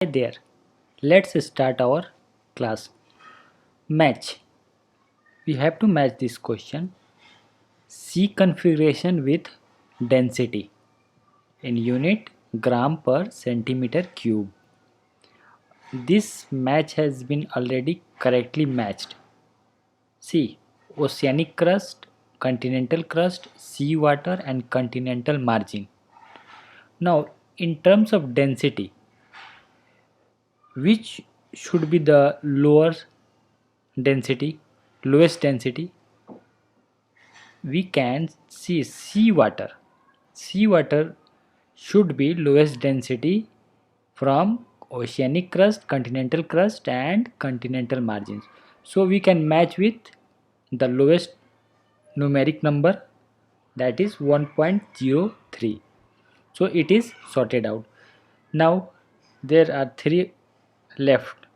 there. Let's start our class. Match. We have to match this question. C configuration with density in unit gram per centimeter cube. This match has been already correctly matched. See, oceanic crust, continental crust, sea water and continental margin. Now, in terms of density, which should be the lower density, lowest density? We can see seawater. Seawater should be lowest density from oceanic crust, continental crust and continental margins. So we can match with the lowest numeric number, that is 1.03. So it is sorted out. Now there are three left.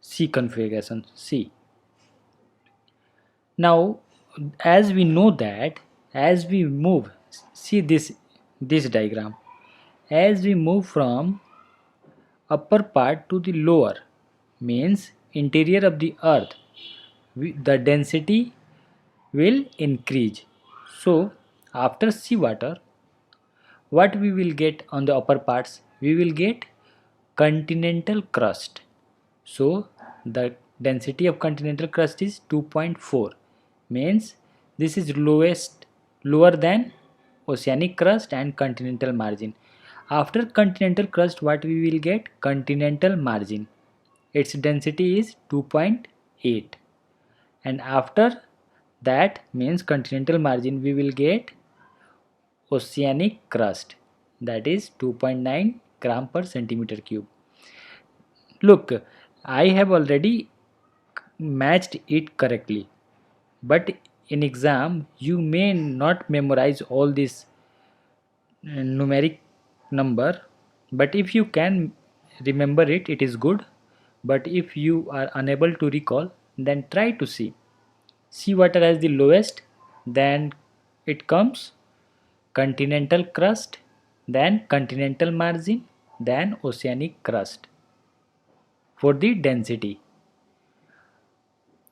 C configuration. C. Now as we know that as we move, see this diagram, as we move from upper part to the lower, means interior of the earth, the density will increase. So after seawater, what we will get on the upper parts? We will get continental crust. So the density of continental crust is 2.4, means this is lower than oceanic crust and continental margin. After continental crust, what we will get? Continental margin. Its density is 2.8, and after that, means continental margin, we will get oceanic crust, that is 2.9 gram per centimeter cube. Look, I have already matched it correctly, but in exam you may not memorize all this numeric number, but if you can remember it, it is good. But if you are unable to recall, then try to see. Seawater as the lowest, then it comes continental crust, then continental margin, then oceanic crust for the density.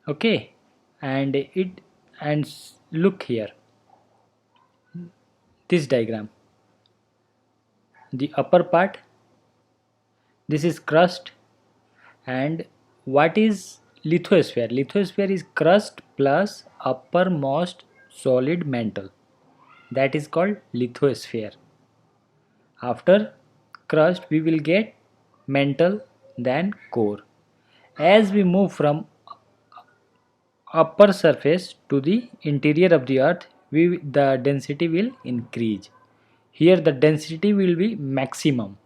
Okay, and look here, this diagram, the upper part, this is crust, and what is lithosphere? Lithosphere is crust plus uppermost solid mantle, that is called lithosphere. After crust we will get mantle, then core. As we move from upper surface to the interior of the earth, the density will increase. Here the density will be maximum,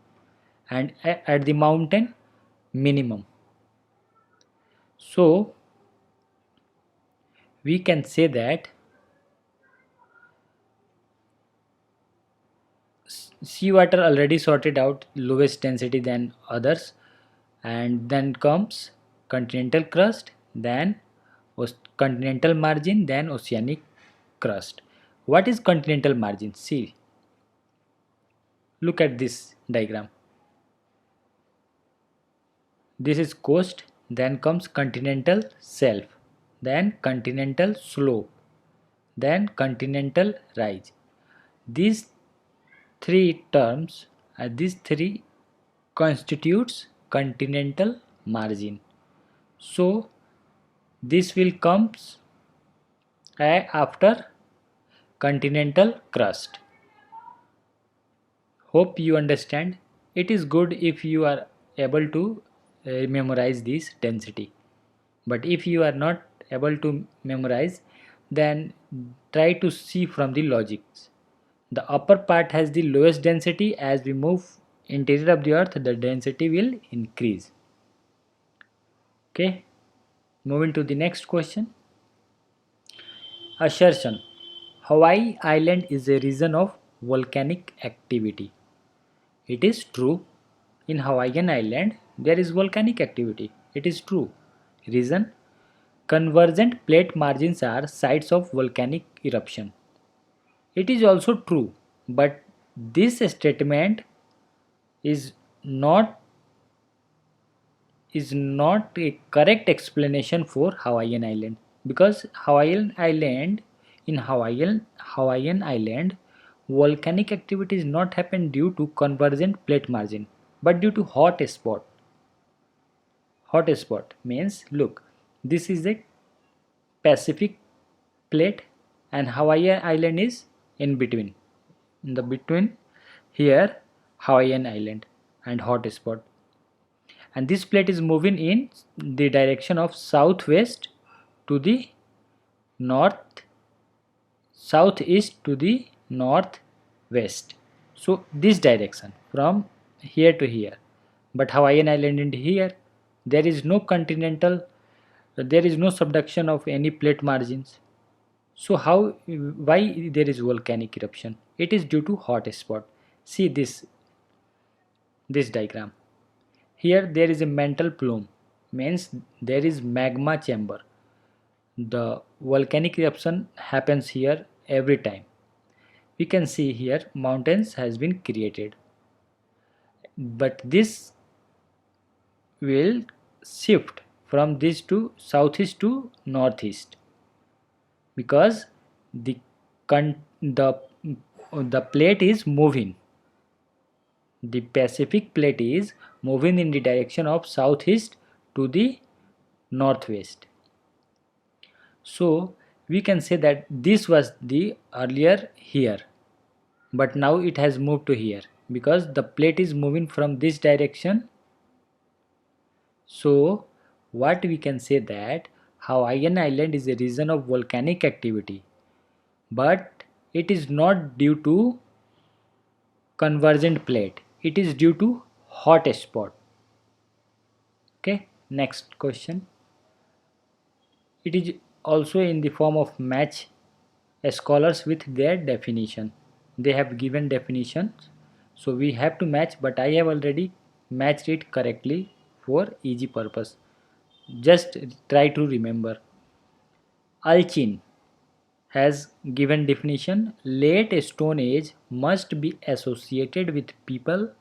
and at the mountain minimum. So we can say that seawater already sorted out lowest density than others, and then comes continental crust, then continental margin, then oceanic crust. What is continental margin? See, look at this diagram. This is coast, then comes continental shelf, then continental slope, then continental rise. These three terms, these three constitutes continental margin. So this will comes after continental crust. Hope you understand. It is good if you are able to memorize this density, but if you are not able to memorize, then try to see from the logics. The upper part has the lowest density. As we move interior of the earth, the density will increase. Okay, moving to the next question. Assertion: Hawaii Island is a region of volcanic activity. It is true. In Hawaiian Island, there is volcanic activity. It is true. Reason: convergent plate margins are sites of volcanic eruption. It is also true, but this statement is not is not a correct explanation for Hawaiian Island, because Hawaiian Island volcanic activity is not happen due to convergent plate margin, but due to hot spot. Hot spot means, look, this is a Pacific plate and Hawaiian Island is in between. In the between here Hawaiian Island and hot spot, and this plate is moving in the direction of southwest to the north, southeast to the northwest. So this direction from here to here, but Hawaiian Island in here, there is no continental, there is no subduction of any plate margins. So why there is volcanic eruption? It is due to hot spot. See this diagram. Here there is a mantle plume, means there is magma chamber. The volcanic eruption happens here every time. We can see here mountains has been created, but this will shift from this to southeast to northeast, because the the plate is moving. The Pacific plate is moving in the direction of southeast to the northwest. So we can say that this was the earlier here, but now it has moved to here because the plate is moving from this direction. So what we can say that Hawaiian Island is a region of volcanic activity, but it is not due to convergent plate, it is due to hot spot. Okay, next question. It is also in the form of match scholars with their definition. They have given definitions, so we have to match, but I have already matched it correctly for easy purpose. Just try to remember. Alchin has given definition: late Stone Age must be associated with people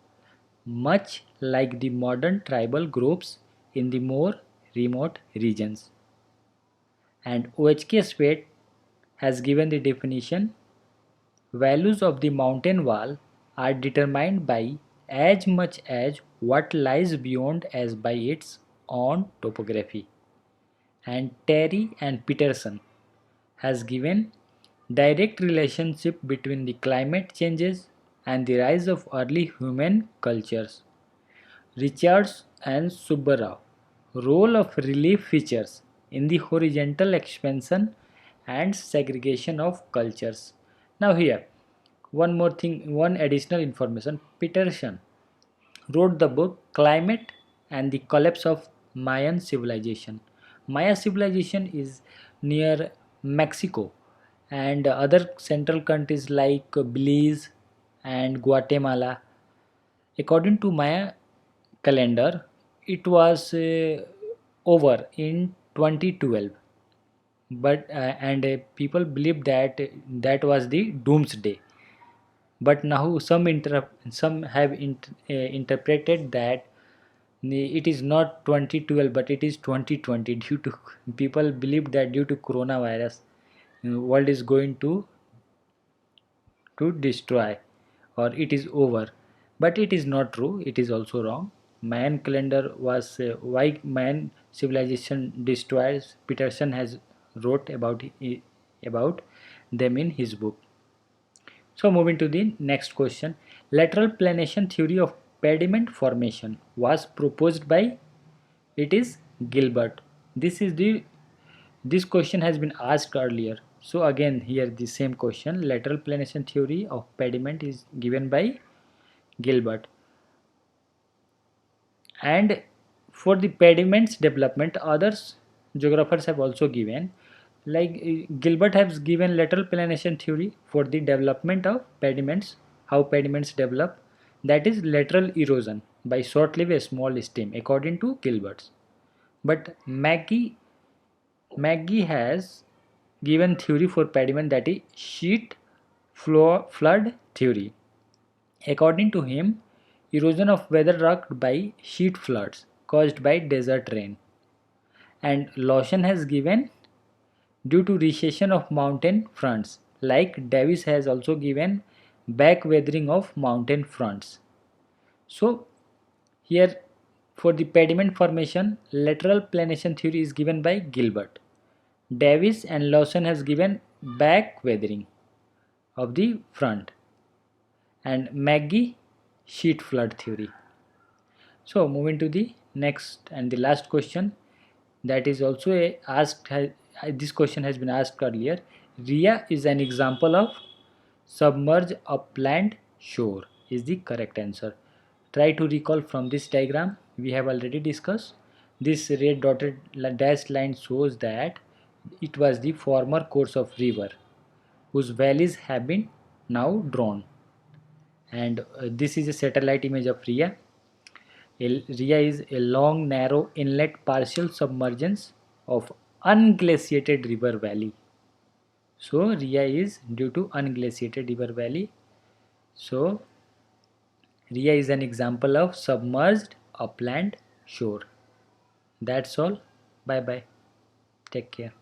much like the modern tribal groups in the more remote regions. And OHK Spade has given the definition: values of the mountain wall are determined by as much as what lies beyond as by its own topography. And Terry and Peterson has given direct relationship between the climate changes and the rise of early human cultures. Richards and Subbarao, role of relief features in the horizontal expansion and segregation of cultures. Now here, one more thing, one additional information. Peterson wrote the book Climate and the Collapse of Mayan Civilization. Maya civilization is near Mexico and other central countries like Belize and Guatemala. According to Maya calendar, it was over in 2012, but and people believe that that was the doomsday. But now some have interpreted that it is not 2012 but it is 2020, due to people believe that due to coronavirus world is going to destroy or it is over. But it is not true, it is also wrong. Mayan calendar was why Mayan civilization destroys. Peterson has wrote about them in his book. So moving to the next question. Lateral planation theory of pediment formation was proposed by, it is Gilbert. This question has been asked earlier. So again here the same question. Lateral planation theory of pediment is given by Gilbert. And for the pediments development, others geographers have also given, like Gilbert has given lateral planation theory for the development of pediments, how pediments develop, that is lateral erosion by short-lived small stream according to Gilbert's. But McGee has given theory for pediment, that is sheet flood theory. According to him, erosion of weather rock by sheet floods caused by desert rain. And Lawson has given due to recession of mountain fronts, like Davis has also given back weathering of mountain fronts. So here for the pediment formation, lateral planation theory is given by Gilbert. Davis and Lawson has given back weathering of the front, and McGee sheet flood theory. So moving to the next and the last question, that is also asked. This question has been asked earlier. Ria is an example of submerged upland shore is the correct answer. Try to recall from this diagram we have already discussed. This red dotted dashed line shows that it was the former course of river whose valleys have been now drawn. And this is a satellite image of Ria. Ria is a long, narrow inlet partial submergence of unglaciated river valley. So Ria is due to unglaciated river valley. So Ria is an example of submerged upland shore. That's all. Bye bye. Take care.